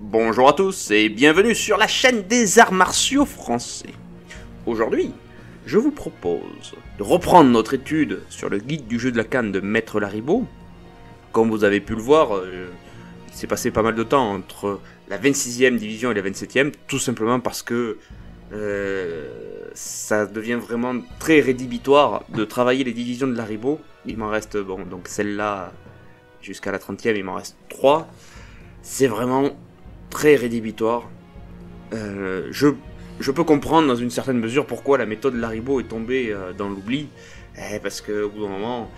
Bonjour à tous et bienvenue sur la chaîne des arts martiaux français. Aujourd'hui, je vous propose de reprendre notre étude sur le guide du jeu de la canne de Maître Lariboe. Comme vous avez pu le voir, il s'est passé pas mal de temps entre la 26e division et la 27e, tout simplement parce que ça devient vraiment très rédhibitoire de travailler les divisions de Lariboe. Il m'en reste, bon, donc celle-là, jusqu'à la 30e, il m'en reste 3. C'est vraiment très rédhibitoire. Je peux comprendre dans une certaine mesure pourquoi la méthode Lariboe est tombée dans l'oubli, parce qu'au bout d'un moment,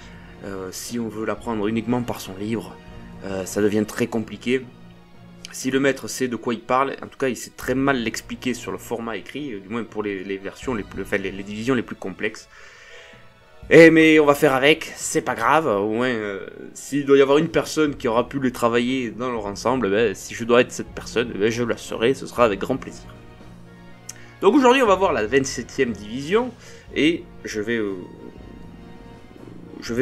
si on veut l'apprendre uniquement par son livre, ça devient très compliqué. Si le maître sait de quoi il parle, en tout cas il sait très mal l'expliquer sur le format écrit, du moins pour les versions, les divisions les plus complexes. Mais on va faire avec, c'est pas grave, au moins s'il doit y avoir une personne qui aura pu les travailler dans leur ensemble, si je dois être cette personne, je la serai, ce sera avec grand plaisir. Donc aujourd'hui on va voir la 27e division, et je vais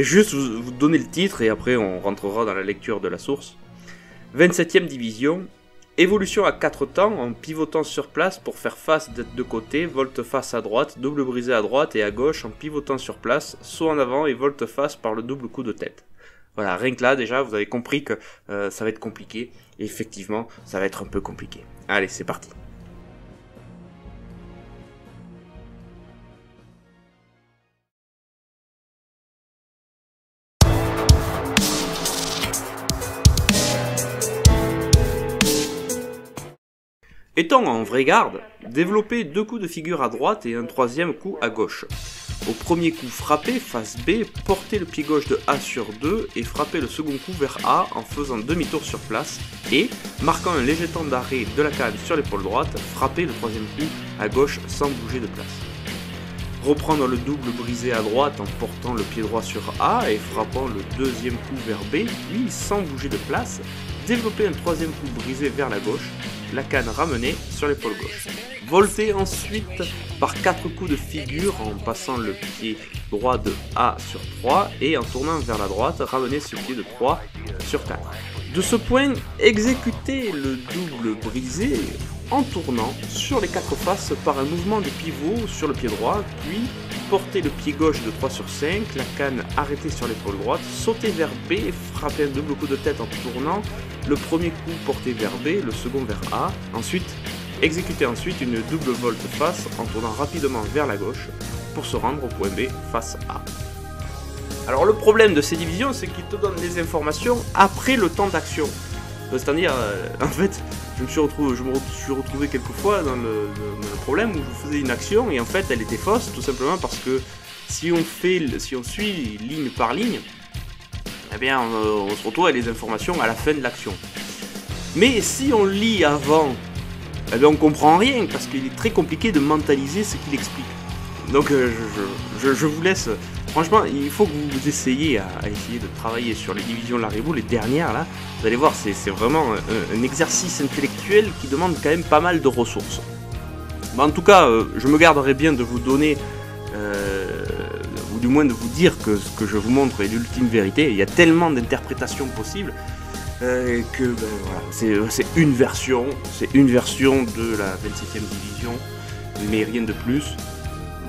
juste vous donner le titre, et après on rentrera dans la lecture de la source. 27e division, évolution à 4 temps en pivotant sur place pour faire face de côté, volte-face à droite, double brisé à droite et à gauche en pivotant sur place, saut en avant et volte-face par le double coup de tête. Voilà, rien que là déjà vous avez compris que ça va être compliqué, et effectivement ça va être un peu compliqué. Allez, c'est parti. Étant en vraie garde, développez 2 coups de figure à droite et un 3e coup à gauche. Au premier coup, frappez face B, portez le pied gauche de A sur 2 et frappez le second coup vers A en faisant demi-tour sur place et, marquant un léger temps d'arrêt de la canne sur l'épaule droite, frappez le 3e coup à gauche sans bouger de place. Reprendre le double brisé à droite en portant le pied droit sur A et frappant le 2e coup vers B, puis sans bouger de place, développer un 3e coup brisé vers la gauche, la canne ramenée sur l'épaule gauche. Voltez ensuite par 4 coups de figure en passant le pied droit de A sur 3 et en tournant vers la droite, ramenez ce pied de 3 sur 4. De ce point, exécutez le double brisé en tournant sur les 4 faces par un mouvement de pivot sur le pied droit, puis portez le pied gauche de 3 sur 5, la canne arrêtée sur l'épaule droite, sautez vers B, frappez un double coup de tête en tournant, le premier coup porté vers B, le second vers A, exécutez ensuite une double volte-face en tournant rapidement vers la gauche pour se rendre au point B face A. Alors le problème de ces divisions, c'est qu'ils te donnent les informations après le temps d'action. C'est-à-dire, en fait, je me suis retrouvé quelques fois dans le problème où je faisais une action et en fait elle était fausse, tout simplement parce que si on suit ligne par ligne, eh bien on se retrouve avec les informations à la fin de l'action. Mais si on lit avant, eh bien on comprend rien parce qu'il est très compliqué de mentaliser ce qu'il explique. Donc je vous laisse. Franchement, il faut que vous essayiez à essayer de travailler sur les divisions Lariboe, les dernières là. Vous allez voir, c'est vraiment un exercice intellectuel qui demande quand même pas mal de ressources. Mais en tout cas, je me garderai bien de vous donner, ou du moins de vous dire que ce que je vous montre est l'ultime vérité. Il y a tellement d'interprétations possibles que voilà, c'est une version de la 27e division, mais rien de plus.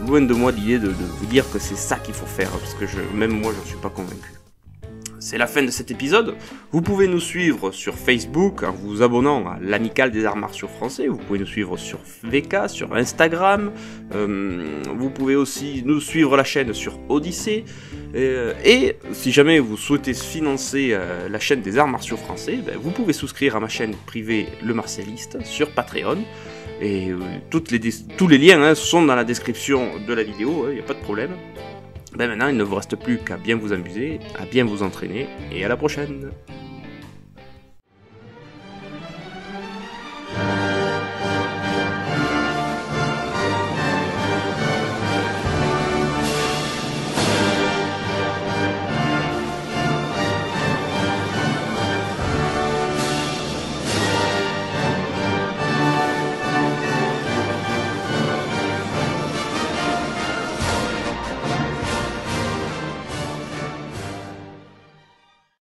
Loin de moi l'idée de vous dire que c'est ça qu'il faut faire, parce que même moi j'en suis pas convaincu. C'est la fin de cet épisode. Vous pouvez nous suivre sur Facebook en vous abonnant à l'Amicale des Arts Martiaux Français. Vous pouvez nous suivre sur VK, sur Instagram. Vous pouvez aussi nous suivre la chaîne sur Odyssée. Et si jamais vous souhaitez financer la chaîne des Arts Martiaux Français, vous pouvez souscrire à ma chaîne privée Le Martialiste sur Patreon. Et tous les liens sont dans la description de la vidéo, il n'y a pas de problème. Ben maintenant, il ne vous reste plus qu'à bien vous amuser, à bien vous entraîner, et à la prochaine!